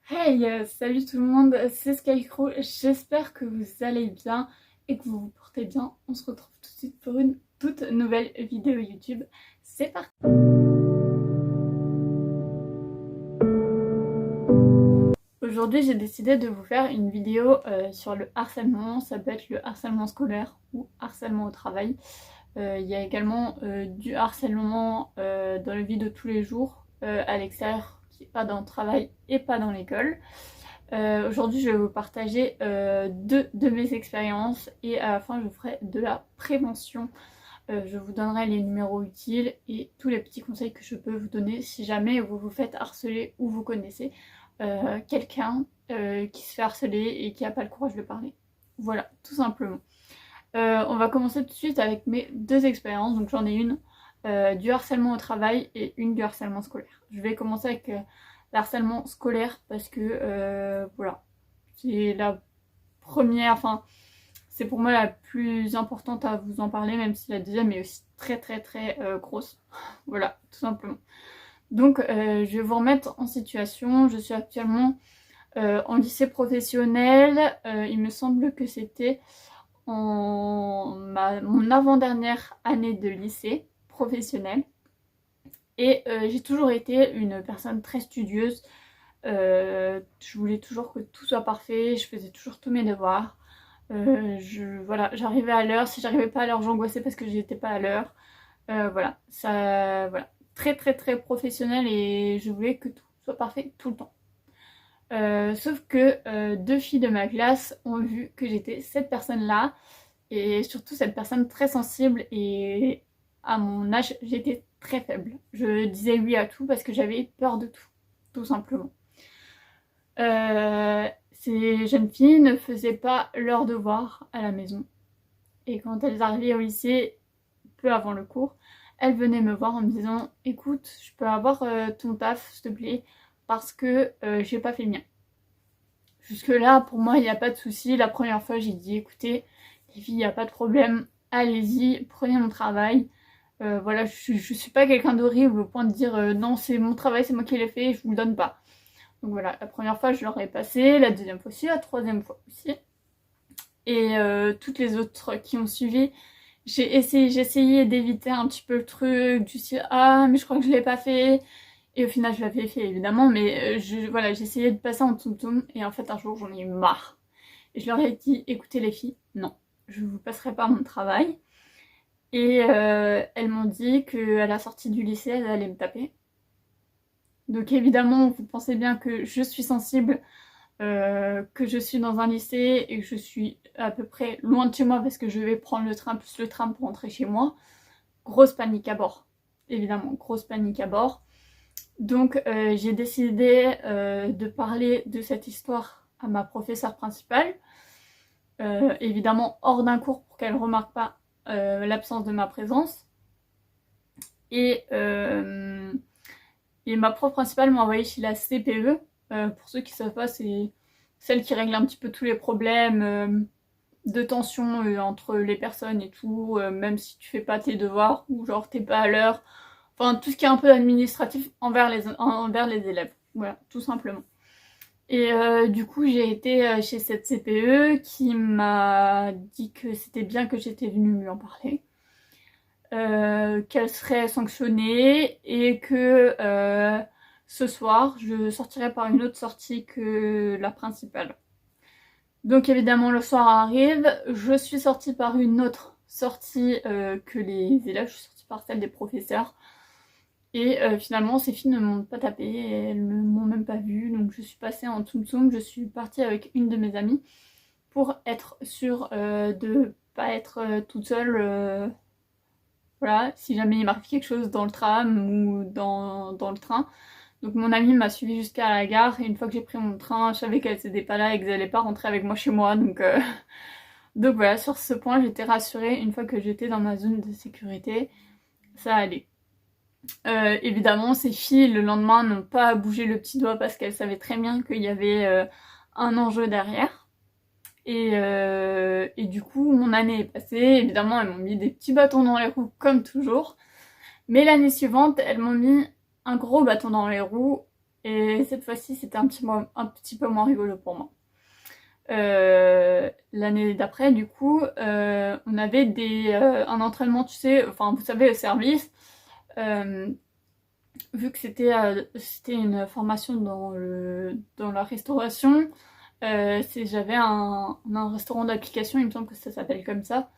Hey, salut tout le monde, c'est Skycrow, j'espère que vous allez bien et que vous vous portez bien. On se retrouve tout de suite pour une toute nouvelle vidéo YouTube. C'est parti! Aujourd'hui, j'ai décidé de vous faire une vidéo sur le harcèlement. Ça peut être le harcèlement scolaire ou harcèlement au travail. Il y a également du harcèlement dans la vie de tous les jours, à l'extérieur, qui n'est pas dans le travail et pas dans l'école. Aujourd'hui, je vais vous partager deux de mes expériences et à la fin, je vous ferai de la prévention. Je vous donnerai les numéros utiles et tous les petits conseils que je peux vous donner si jamais vous vous faites harceler ou vous connaissez quelqu'un qui se fait harceler et qui n'a pas le courage de parler. Voilà, tout simplement. On va commencer tout de suite avec mes deux expériences. Donc j'en ai une du harcèlement au travail et une du harcèlement scolaire. Je vais commencer avec l'harcèlement scolaire parce que voilà, c'est la première, enfin c'est pour moi la plus importante à vous en parler, même si la deuxième est aussi très grosse. Voilà, tout simplement. Donc je vais vous remettre en situation. Je suis actuellement en lycée professionnel. Il me semble que c'était mon avant-dernière année de lycée professionnel. Et j'ai toujours été une personne très studieuse. Je voulais toujours que tout soit parfait, je faisais toujours tous mes devoirs. Voilà, j'arrivais à l'heure. Si j'arrivais pas à l'heure, j'angoissais parce que j'étais pas à l'heure. Voilà, ça, voilà, très professionnel et je voulais que tout soit parfait tout le temps. Sauf que deux filles de ma classe ont vu que j'étais cette personne-là et surtout cette personne très sensible et à mon âge j'étais très faible. Je disais oui à tout parce que j'avais peur de tout simplement. Ces jeunes filles ne faisaient pas leurs devoirs à la maison et quand elles arrivaient au lycée peu avant le cours, elles venaient me voir en me disant écoute, je peux avoir ton taf s'il te plaît parce que j'ai pas fait le mien. Jusque là pour moi il n'y a pas de souci. La première fois j'ai dit écoutez les filles, il n'y a pas de problème, allez-y, prenez mon travail. Voilà, je suis pas quelqu'un d'horrible au point de dire non c'est mon travail, c'est moi qui l'ai fait, je vous le donne pas. Donc voilà, la première fois je leur ai passé, la deuxième fois aussi, la troisième fois aussi. Et toutes les autres qui ont suivi, j'ai essayé d'éviter un petit peu le truc, du style ah mais je crois que je l'ai pas fait. Et au final je l'avais fait évidemment, mais voilà, j'ai essayé de passer en toum et en fait un jour j'en ai eu marre. Et je leur ai dit écoutez les filles, non, je vous passerai pas mon travail. Et elles m'ont dit qu'à la sortie du lycée, elles allaient me taper. Donc évidemment, vous pensez bien que je suis sensible, que je suis dans un lycée et que je suis à peu près loin de chez moi parce que je vais prendre le train plus le tram pour rentrer chez moi. Grosse panique à bord. Évidemment, grosse panique à bord. Donc j'ai décidé de parler de cette histoire à ma professeure principale. Évidemment hors d'un cours pour qu'elle ne remarque pas l'absence de ma présence. Et ma prof principale m'a envoyée chez la CPE. Pour ceux qui ne savent pas, c'est celle qui règle un petit peu tous les problèmes de tension entre les personnes et tout, même si tu fais pas tes devoirs ou genre t'es pas à l'heure. Enfin, tout ce qui est un peu administratif envers les élèves. Voilà, tout simplement. Et du coup, j'ai été chez cette CPE qui m'a dit que c'était bien que j'étais venue lui en parler. Qu'elle serait sanctionnée et que ce soir je sortirais par une autre sortie que la principale. Donc évidemment le soir arrive, je suis sortie par une autre sortie que les élèves, je suis sortie par celle des professeurs. Et finalement ces filles ne m'ont pas tapé, elles ne m'ont même pas vue, donc je suis passée en tsum tsum, je suis partie avec une de mes amies pour être sûre de pas être toute seule. Voilà, si jamais il m'arrive quelque chose dans le tram ou dans le train. Donc mon amie m'a suivi jusqu'à la gare et une fois que j'ai pris mon train, je savais qu'elle n'était pas là et qu'elle n'allait pas rentrer avec moi chez moi. Donc voilà, sur ce point j'étais rassurée. Une fois que j'étais dans ma zone de sécurité, ça allait. Évidemment ces filles le lendemain n'ont pas bougé le petit doigt parce qu'elles savaient très bien qu'il y avait un enjeu derrière. Et du coup, mon année est passée. Évidemment, elles m'ont mis des petits bâtons dans les roues, comme toujours. Mais l'année suivante, elles m'ont mis un gros bâton dans les roues. Et cette fois-ci, c'était un petit peu moins rigolo pour moi. L'année d'après, du coup, on avait un entraînement, tu sais, enfin, vous savez, au service. Vu que c'était une formation dans la restauration, j'avais un restaurant d'application, il me semble que ça s'appelle comme ça.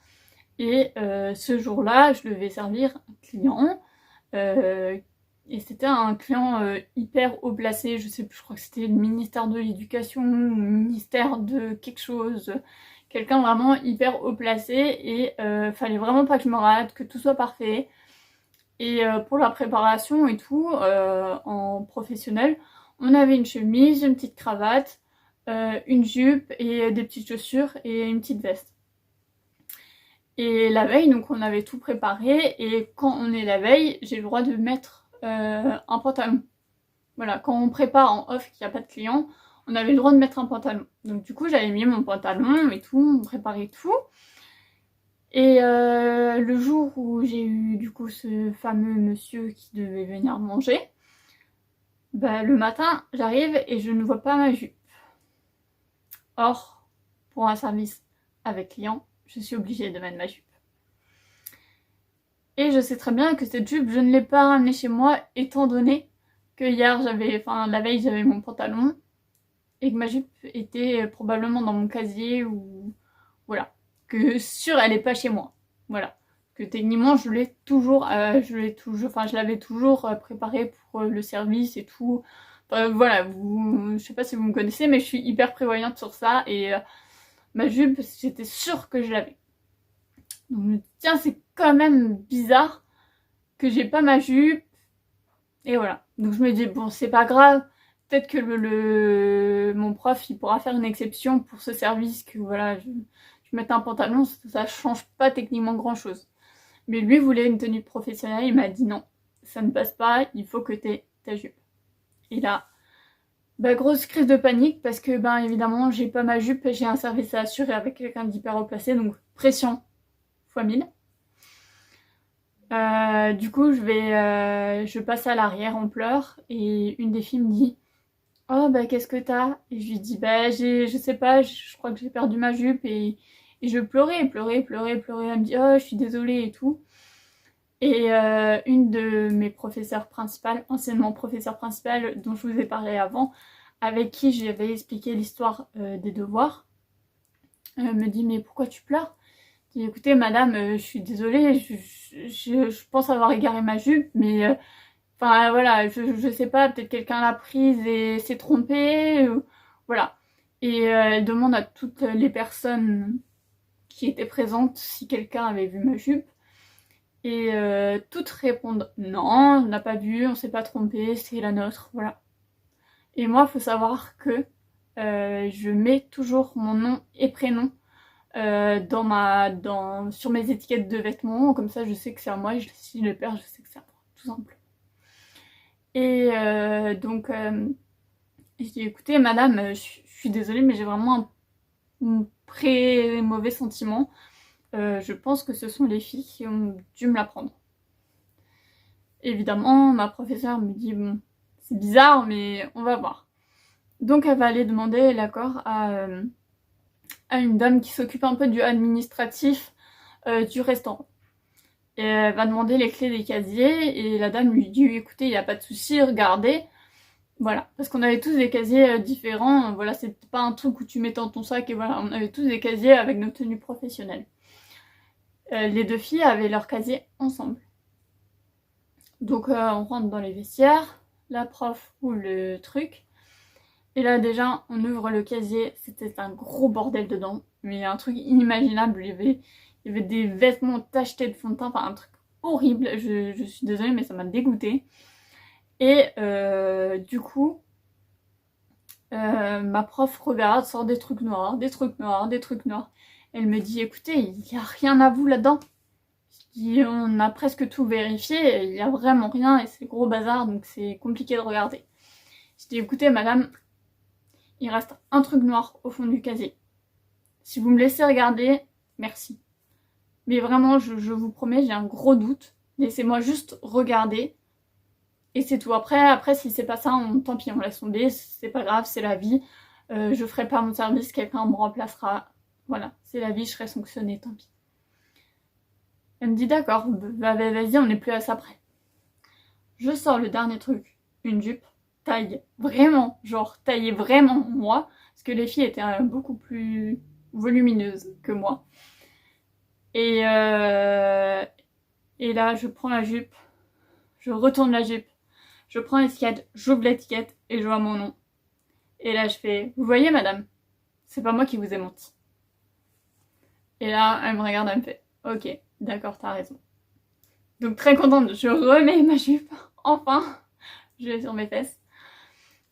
Et ce jour-là, je devais servir un client. Et c'était un client hyper haut placé, je sais plus, je crois que c'était le ministère de l'Éducation, ou le ministère de quelque chose. Quelqu'un vraiment hyper haut placé et fallait vraiment pas que je me rate, que tout soit parfait. Et pour la préparation et tout, en professionnel, on avait une chemise, une petite cravate, une jupe et des petites chaussures et une petite veste. Et la veille, donc on avait tout préparé et quand on est la veille, j'ai le droit de mettre un pantalon. Voilà, quand on prépare en off qu'il n'y a pas de client, on avait le droit de mettre un pantalon. Donc du coup, j'avais mis mon pantalon et tout, on préparait tout. Et le jour où j'ai eu du coup ce fameux monsieur qui devait venir manger, bah, le matin, j'arrive et je ne vois pas ma jupe. Or, pour un service avec client, je suis obligée de mettre ma jupe. Et je sais très bien que cette jupe, je ne l'ai pas ramenée chez moi, étant donné que hier, la veille, j'avais mon pantalon et que ma jupe était probablement dans mon casier ou voilà, que sûr, elle n'est pas chez moi. Voilà, que techniquement, je l'avais toujours préparée pour le service et tout. Enfin, voilà, je sais pas si vous me connaissez, mais je suis hyper prévoyante sur ça et ma jupe, j'étais sûre que je l'avais. Donc, je me dis, tiens, c'est quand même bizarre que j'ai pas ma jupe. Et voilà. Donc, je me dis, bon, c'est pas grave. Peut-être que mon prof, il pourra faire une exception pour ce service, que voilà, je mette un pantalon, ça change pas techniquement grand-chose. Mais lui voulait une tenue professionnelle, il m'a dit non, ça ne passe pas, il faut que t'aies ta jupe. Et là, bah, grosse crise de panique parce que ben évidemment j'ai pas ma jupe, j'ai un service à assurer avec quelqu'un d'hyper haut placé, donc pression fois 1000. Du coup je passe à l'arrière en pleurs et une des filles me dit oh bah qu'est-ce que t'as? Et je lui dis bah je sais pas, je crois que j'ai perdu ma jupe et je pleurais. Elle me dit oh je suis désolée et tout. Et une de mes professeurs principales, anciennement professeure principale dont je vous ai parlé avant, avec qui j'avais expliqué l'histoire des devoirs, me dit mais pourquoi tu pleures? Je dis écoutez madame, je suis désolée, je pense avoir égaré ma jupe, mais enfin voilà, je sais pas, peut-être quelqu'un l'a prise et s'est trompé, voilà. Et elle demande à toutes les personnes qui étaient présentes si quelqu'un avait vu ma jupe. Et toutes répondent non, on n'a pas vu, on s'est pas trompé, c'est la nôtre, voilà. Et moi, il faut savoir que je mets toujours mon nom et prénom sur mes étiquettes de vêtements, comme ça je sais que c'est à moi, et si je le perds, je sais que c'est à moi, tout simple. Et donc, je dis écoutez, madame, je suis désolée, mais j'ai vraiment un très mauvais sentiment. Je pense que ce sont les filles qui ont dû me la prendre. Évidemment, ma professeure me dit bon, c'est bizarre, mais on va voir. Donc elle va aller demander l'accord à une dame qui s'occupe un peu du administratif du restaurant. Et elle va demander les clés des casiers et la dame lui dit écoutez, il n'y a pas de souci, regardez. Voilà, parce qu'on avait tous des casiers différents, voilà, c'est pas un truc où tu mets dans ton sac et voilà, on avait tous des casiers avec nos tenues professionnelles. Les deux filles avaient leurs casiers ensemble. Donc on rentre dans les vestiaires, la prof ouvre le truc, et là déjà on ouvre le casier, c'était un gros bordel dedans, mais un truc inimaginable, il y avait des vêtements tachetés de fond de teint, enfin un truc horrible, je suis désolée mais ça m'a dégoûtée. Et du coup, ma prof regarde, sort des trucs noirs, elle me dit écoutez, il n'y a rien à vous là-dedans. On a presque tout vérifié, il n'y a vraiment rien et c'est gros bazar donc c'est compliqué de regarder. Je dis écoutez madame, il reste un truc noir au fond du casier. Si vous me laissez regarder, merci. Mais vraiment, je vous promets, j'ai un gros doute. Laissez-moi juste regarder. Et c'est tout. Après si c'est pas ça, tant pis, on laisse tomber, c'est pas grave, c'est la vie. Je ferai pas mon service, quelqu'un me remplacera. Voilà, c'est la vie, je serai sanctionnée, tant pis. Elle me dit d'accord, bah, vas-y, on n'est plus à ça près. Je sors le dernier truc, une jupe, taille vraiment, genre taillée vraiment moi, parce que les filles étaient beaucoup plus volumineuses que moi. Et là, je prends la jupe, je retourne la jupe, je prends l'étiquette, j'ouvre l'étiquette et je vois mon nom. Et là, je fais, vous voyez madame, c'est pas moi qui vous ai menti. Et là, elle me regarde, elle me fait, ok, d'accord, t'as raison. Donc très contente, je remets ma jupe, enfin, je l'ai sur mes fesses.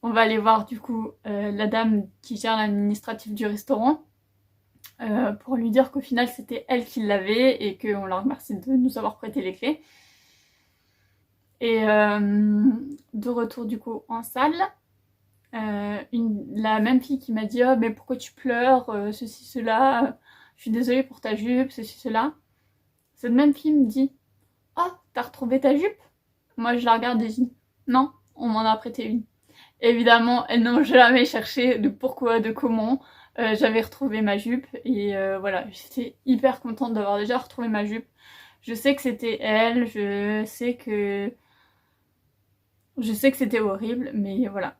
On va aller voir du coup la dame qui gère l'administratif du restaurant pour lui dire qu'au final c'était elle qui l'avait et qu'on la remercie de nous avoir prêté les clés. Et de retour du coup en salle, la même fille qui m'a dit oh mais pourquoi tu pleures, ceci, cela, je suis désolée pour ta jupe, ceci, cela. Cette même fille me dit oh t'as retrouvé ta jupe? Moi je la regarde et je dis non, on m'en a prêté une. Évidemment, elles n'ont jamais cherché de pourquoi, de comment. J'avais retrouvé ma jupe et voilà, j'étais hyper contente d'avoir déjà retrouvé ma jupe. Je sais que c'était elle, je sais que c'était horrible, mais voilà.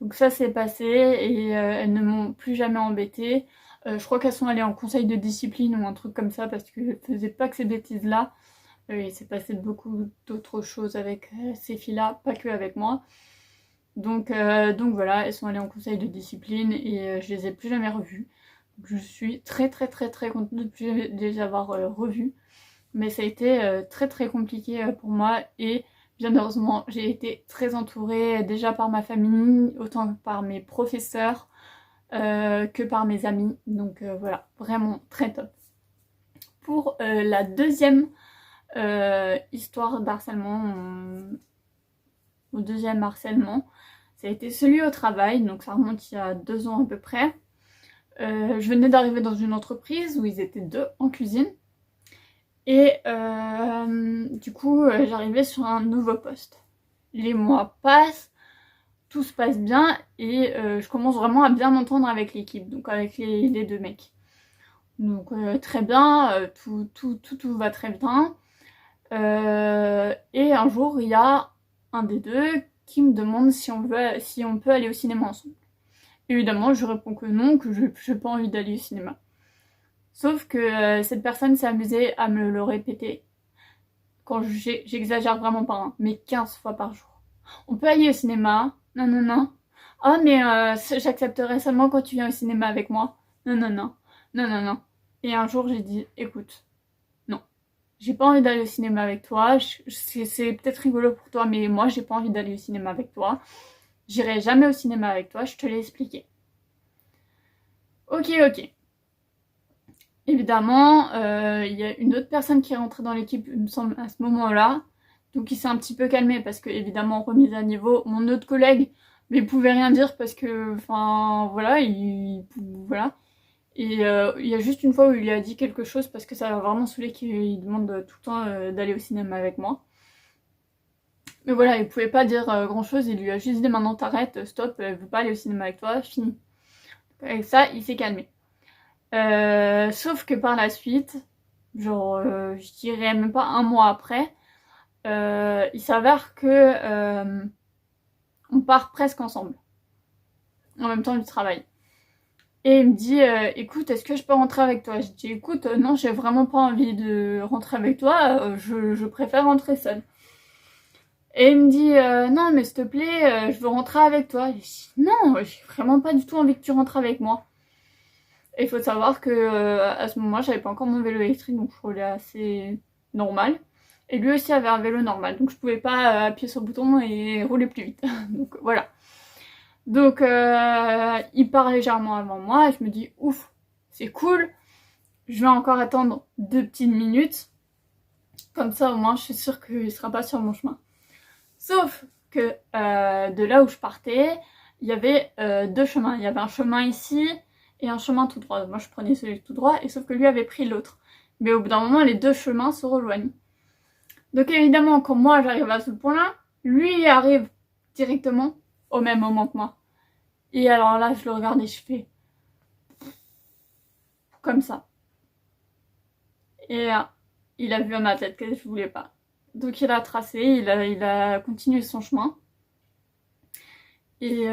Donc ça s'est passé et elles ne m'ont plus jamais embêtée. Je crois qu'elles sont allées en conseil de discipline ou un truc comme ça parce que je faisais pas que ces bêtises-là. Il s'est passé beaucoup d'autres choses avec ces filles-là, pas que avec moi. Donc voilà, elles sont allées en conseil de discipline et je les ai plus jamais revues. Donc je suis très contente de plus les avoir revues. Mais ça a été très compliqué pour moi et bien heureusement j'ai été très entourée déjà par ma famille, autant que par mes professeurs que par mes amis. Donc voilà, vraiment très top. Pour la deuxième histoire d'harcèlement, au deuxième harcèlement, ça a été celui au travail, donc ça remonte il y a 2 ans à peu près. Je venais d'arriver dans une entreprise où ils étaient 2 en cuisine. Et du coup, j'arrivais sur un nouveau poste. Les mois passent, tout se passe bien et je commence vraiment à bien m'entendre avec l'équipe, donc avec les 2 mecs. Donc très bien, tout va très bien. Et un jour, il y a un des 2 qui me demande si on peut aller au cinéma ensemble. Évidemment, je réponds que non, que je n'ai pas envie d'aller au cinéma. Sauf que cette personne s'est amusée à me le répéter, quand j'exagère vraiment pas, hein, mais 15 fois par jour. On peut aller au cinéma? Non, non, non. Ah, mais j'accepterai seulement quand tu viens au cinéma avec moi. Non, non, non. Non, non, non. Et un jour, j'ai dit, écoute, non. J'ai pas envie d'aller au cinéma avec toi. C'est peut-être rigolo pour toi, mais moi, j'ai pas envie d'aller au cinéma avec toi. J'irai jamais au cinéma avec toi, je te l'ai expliqué. Ok. Évidemment, il y a une autre personne qui est rentrée dans l'équipe, il me semble, à ce moment-là. Donc il s'est un petit peu calmé parce que, évidemment, remise à niveau. Mon autre collègue, mais il pouvait rien dire parce que, enfin, voilà, voilà. Et il y a juste une fois où il lui a dit quelque chose parce que ça l'a vraiment saoulé qu'il demande tout le temps d'aller au cinéma avec moi. Mais voilà, il pouvait pas dire grand-chose, il lui a juste dit maintenant t'arrêtes, stop, elle veut pas aller au cinéma avec toi, fini. Avec ça, il s'est calmé. Sauf que par la suite, genre je dirais même pas un mois après, il s'avère que on part presque ensemble, en même temps du travail. Et il me dit écoute, est-ce que je peux rentrer avec toi? Je dis écoute, non, j'ai vraiment pas envie de rentrer avec toi, je préfère rentrer seule. Et il me dit non mais s'il te plaît, je veux rentrer avec toi. Et je dis non, j'ai vraiment pas du tout envie que tu rentres avec moi. Et il faut savoir que à ce moment-là, j'avais pas encore mon vélo électrique, donc je roulais assez normal. Et lui aussi avait un vélo normal, donc je pouvais pas appuyer sur le bouton et rouler plus vite. Donc voilà. Donc il part légèrement avant moi et je me dis ouf, c'est cool. Je vais encore attendre 2 petites minutes. Comme ça au moins je suis sûre qu'il sera pas sur mon chemin. Sauf que de là où je partais, il y avait 2 chemins. Il y avait un chemin ici et un chemin tout droit. Moi je prenais celui tout droit et sauf que lui avait pris l'autre. Mais au bout d'un moment les 2 chemins se rejoignent. Donc évidemment quand moi j'arrive à ce point-là, lui arrive directement au même moment que moi. Et alors là, je le regarde et je fais comme ça. Et là, il a vu à ma tête que je voulais pas. Donc il a tracé, il a continué son chemin. Et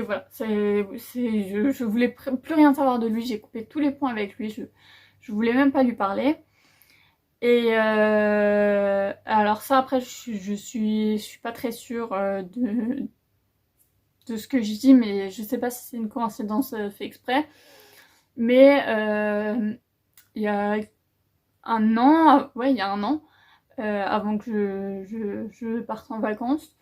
voilà, je voulais plus rien savoir de lui, j'ai coupé tous les ponts avec lui, je voulais même pas lui parler. Et alors ça après je suis pas très sûre de ce que je dis, mais je sais pas si c'est une coïncidence fait exprès. Mais il y a un an, ouais il y a un an, avant que je parte en vacances,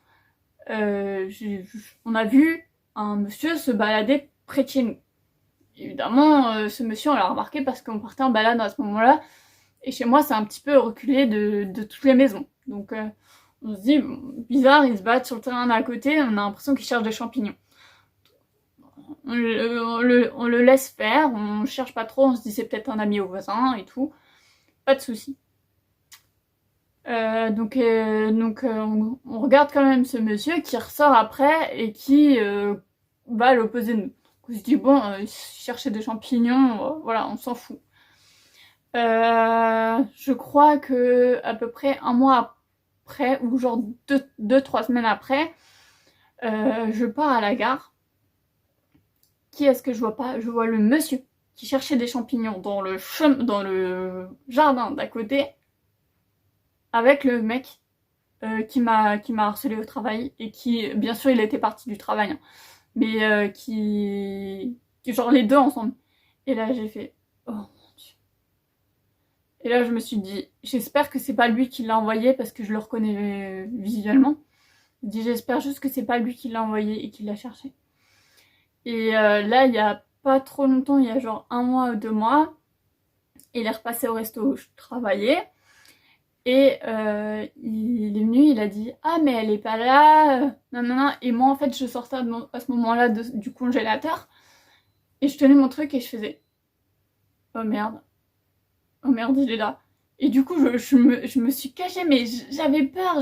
on a vu un monsieur se balader près de chez nous. Évidemment, ce monsieur, on l'a remarqué parce qu'on partait en balade à ce moment-là. Et chez moi, c'est un petit peu reculé de toutes les maisons. Donc, on se dit, bon, bizarre, ils se battent sur le terrain d'à côté, on a l'impression qu'ils cherchent des champignons. On le laisse faire, on cherche pas trop, on se dit c'est peut-être un ami au voisin et tout. Pas de soucis. On regarde quand même ce monsieur qui ressort après et qui va à l'opposé de nous. On se dit bon, chercher des champignons, voilà, on s'en fout. Je crois que à peu près un mois après, ou genre 2-3 semaines après, je pars à la gare. Qui est-ce que je vois pas? Je vois le monsieur qui cherchait des champignons dans le jardin d'à côté avec le mec qui m'a harcelé au travail et qui, bien sûr, il était parti du travail, hein, mais genre les deux ensemble. Et là, j'ai fait, oh mon Dieu. Et là, je me suis dit, j'espère que c'est pas lui qui l'a envoyé parce que je le reconnais visuellement. Je dis, j'espère juste que c'est pas lui qui l'a envoyé et qui l'a cherché. Et là, il y a pas trop longtemps, il y a genre 1 mois ou 2 mois, il est repassé au resto où je travaillais. Et il est venu, il a dit ah mais elle est pas là, non non non. Et moi en fait je sortais à ce moment-là du congélateur et je tenais mon truc et je faisais oh merde il est là. Et du coup je me suis cachée mais j'avais peur,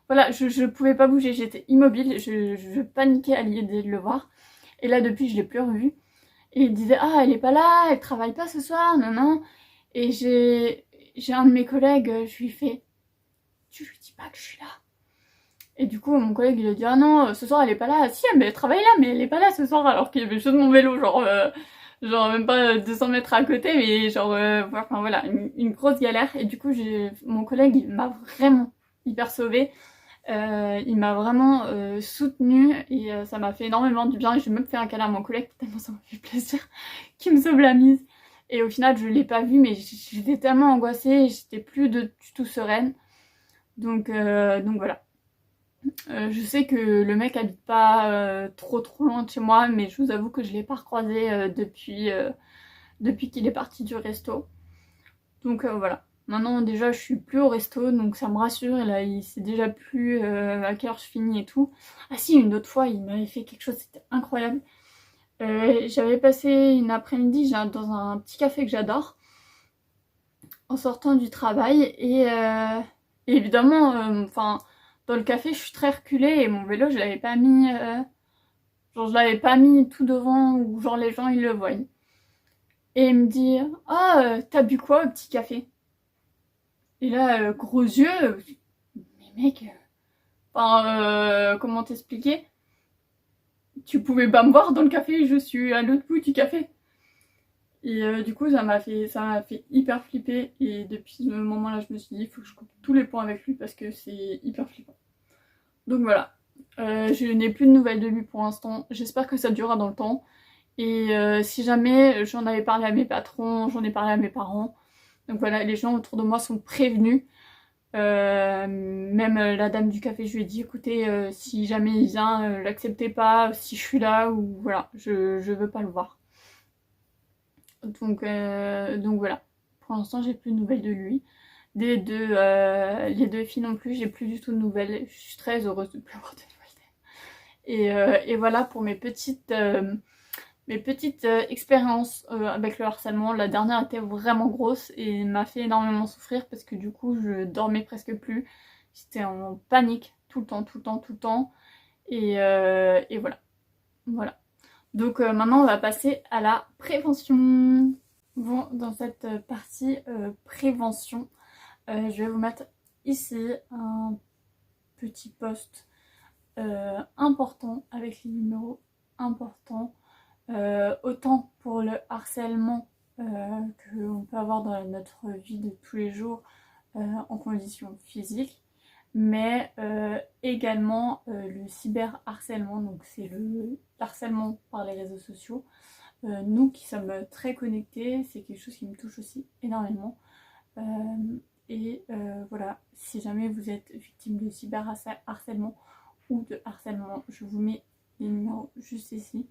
voilà je pouvais pas bouger, j'étais immobile, je paniquais à l'idée de le voir. Et là depuis je l'ai plus revu. Et il disait ah elle est pas là, elle travaille pas ce soir, non non. Et j'ai un de mes collègues, je lui fais tu lui dis pas que je suis là. Et du coup, mon collègue, il a dit, ah non, ce soir, elle est pas là. Si, mais elle travaille là, mais elle est pas là ce soir, alors qu'il y avait juste mon vélo, genre même pas 200 mètres à côté, mais enfin voilà, une grosse galère. Et du coup, mon collègue, il m'a vraiment hyper sauvée. Il m'a vraiment soutenue et ça m'a fait énormément du bien. Et j'ai même fait un câlin à mon collègue, tellement ça m'a fait plaisir, qui me sauve la mise. Et au final, je l'ai pas vu, mais j'étais tellement angoissée, j'étais plus du tout sereine. Donc voilà. Je sais que le mec habite pas trop loin de chez moi, mais je vous avoue que je l'ai pas recroisé depuis qu'il est parti du resto. Donc voilà. Maintenant déjà je suis plus au resto, donc ça me rassure. Et là il sait déjà plus à quelle heure je finis et tout. Ah si, une autre fois il m'avait fait quelque chose, c'était incroyable. J'avais passé une après-midi dans un petit café que j'adore en sortant du travail et évidemment, enfin dans le café je suis très reculée et mon vélo je l'avais pas mis, genre je l'avais pas mis tout devant où genre les gens ils le voient. Et il me dit ah t'as bu quoi au petit café? Et là gros yeux, mais mec, enfin comment t'expliquer? Tu pouvais pas me voir dans le café, je suis à l'autre bout du café. Et du coup ça m'a fait hyper flipper et depuis ce moment-là je me suis dit il faut que je coupe tous les ponts avec lui parce que c'est hyper flippant. Donc voilà, je n'ai plus de nouvelles de lui pour l'instant, j'espère que ça durera dans le temps. Et si jamais j'en avais parlé à mes patrons, j'en ai parlé à mes parents. Donc voilà, les gens autour de moi sont prévenus. Même la dame du café, je lui ai dit écoutez, si jamais il vient, l'acceptez pas, si je suis là, ou voilà, je veux pas le voir. Donc voilà, pour l'instant j'ai plus de nouvelles de lui. Les deux filles non plus, j'ai plus du tout de nouvelles. Je suis très heureuse de plus avoir de nouvelles d'elles. Et voilà pour mes petites expériences avec le harcèlement. La dernière était vraiment grosse et m'a fait énormément souffrir parce que du coup je dormais presque plus. J'étais en panique tout le temps, tout le temps, tout le temps. Et voilà. Voilà. Donc maintenant, on va passer à la prévention. Bon, dans cette partie prévention, je vais vous mettre ici un petit post important avec les numéros importants. Autant pour le harcèlement qu'on peut avoir dans notre vie de tous les jours en conditions physiques, mais également le cyberharcèlement, donc c'est le harcèlement par les réseaux sociaux. Nous qui sommes très connectés, c'est quelque chose qui me touche aussi énormément. Voilà, si jamais vous êtes victime de cyberharcèlement ou de harcèlement, je vous mets les numéros juste ici.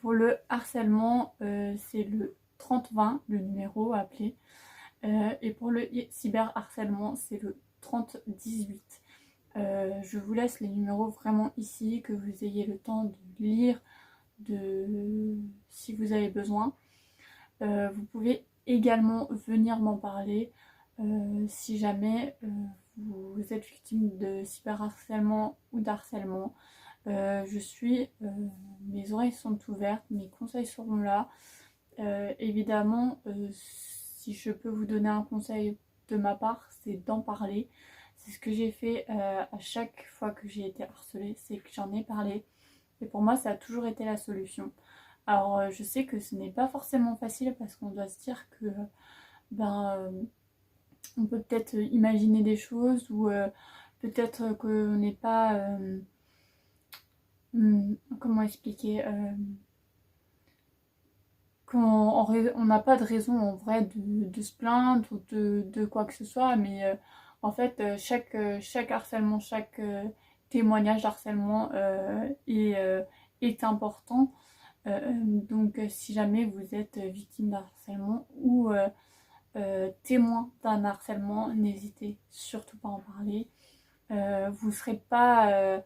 Pour le harcèlement, c'est le 3020, le numéro à appeler. Et pour le cyberharcèlement, c'est le 3018. Je vous laisse les numéros vraiment ici, que vous ayez le temps de lire si vous avez besoin. Vous pouvez également venir m'en parler si jamais vous êtes victime de cyberharcèlement ou d'harcèlement. Mes oreilles sont ouvertes, mes conseils seront là. Évidemment, si je peux vous donner un conseil de ma part, c'est d'en parler. C'est ce que j'ai fait à chaque fois que j'ai été harcelée, c'est que j'en ai parlé. Et pour moi, ça a toujours été la solution. Alors, je sais que ce n'est pas forcément facile parce qu'on doit se dire que on peut peut-être imaginer des choses ou peut-être qu'on n'est pas... comment expliquer qu'on n'a pas de raison en vrai de se plaindre ou de quoi que ce soit, mais en fait chaque harcèlement, chaque témoignage d'harcèlement est important. Donc si jamais vous êtes victime d'un harcèlement ou témoin d'un harcèlement, n'hésitez surtout pas à en parler. Vous serez pas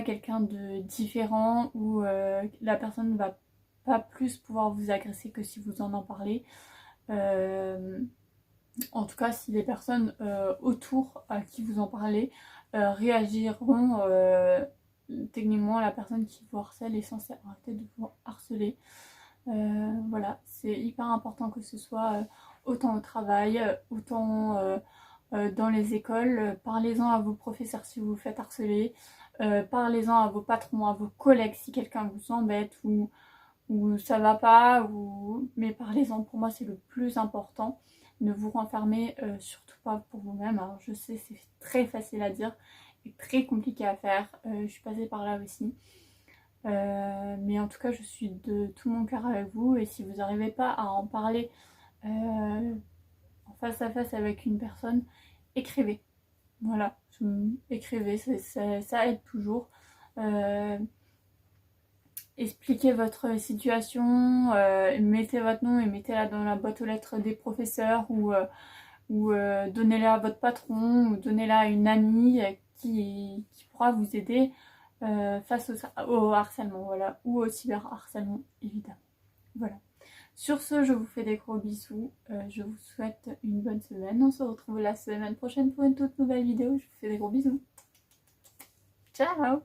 quelqu'un de différent ou la personne ne va pas plus pouvoir vous agresser que si vous en parlez. En tout cas, si les personnes autour à qui vous en parlez réagiront, techniquement la personne qui vous harcèle est censée arrêter de vous harceler. Voilà, c'est hyper important que ce soit autant au travail, autant dans les écoles. Parlez-en à vos professeurs si vous vous faites harceler. Parlez-en à vos patrons, à vos collègues si quelqu'un vous embête ou ça va pas. Mais parlez-en, pour moi c'est le plus important. Ne vous renfermez surtout pas pour vous-même. Alors je sais, c'est très facile à dire et très compliqué à faire. Je suis passée par là aussi. Mais en tout cas, je suis de tout mon cœur avec vous. Et si vous n'arrivez pas à en parler en face à face avec une personne, écrivez. Voilà, écrivez, ça aide toujours. Expliquez votre situation, mettez votre nom et mettez-la dans la boîte aux lettres des professeurs ou donnez-la à votre patron ou donnez-la à une amie qui pourra vous aider face au harcèlement, voilà, ou au cyberharcèlement, évidemment. Voilà. Sur ce, je vous fais des gros bisous. Je vous souhaite une bonne semaine. On se retrouve la semaine prochaine pour une toute nouvelle vidéo. Je vous fais des gros bisous. Ciao!